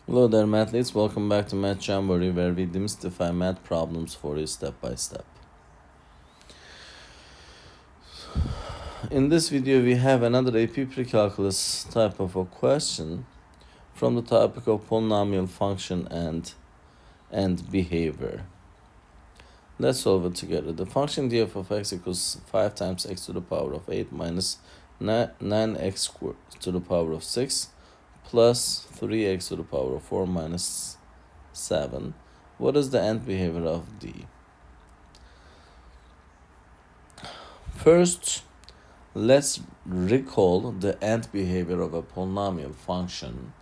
Hello there, mathletes. Welcome back to Math Jamboree, where we demystify math problems for you step by step. In this video, we have another AP Precalculus type of a question from the topic of polynomial function and behavior. Let's solve it together. The function df of x equals 5 times x to the power of 8 minus 9x squared to the power of 6 plus 3x to the power of 4 minus 7. What is the end behavior of D? First, let's recall the end behavior of a polynomial function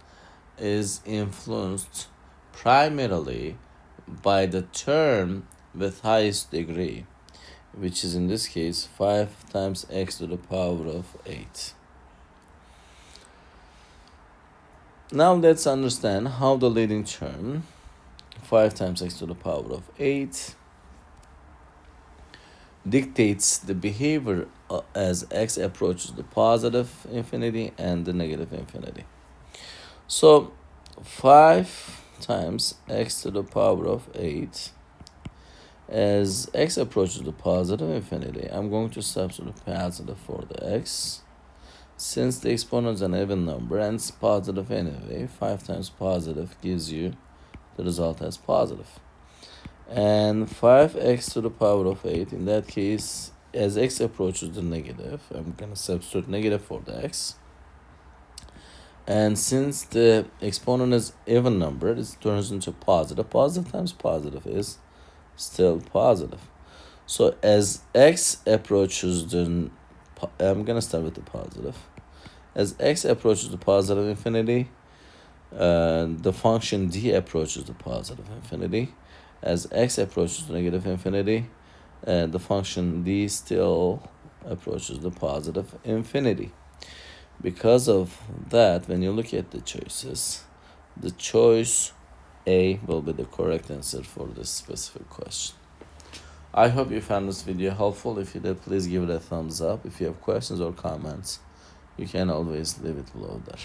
is influenced primarily by the term with highest degree, which is in this case 5 times x to the power of 8. Now let's understand how the leading term, 5 times x to the power of 8, dictates the behavior as x approaches the positive infinity and the negative infinity. So 5 times x to the power of 8, as x approaches the positive infinity, I'm going to substitute positive for the x. Since the exponent is an even number and it's positive anyway, 5 times positive gives you the result as positive. And 5x to the power of 8, in that case, as x approaches the negative, I'm going to substitute negative for the x. And since the exponent is even number, it turns into positive. Positive times positive is still positive. So as x approaches the, I'm going to start with the positive. As x approaches the positive infinity, the function d approaches the positive infinity. As x approaches the negative infinity, the function d still approaches the positive infinity. Because of that, when you look at the choices, the choice A will be the correct answer for this specific question. I hope you found this video helpful. If you did, please give it a thumbs up. If you have questions or comments, you can always leave it below there.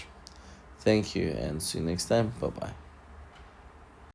Thank you and see you next time. Bye-bye.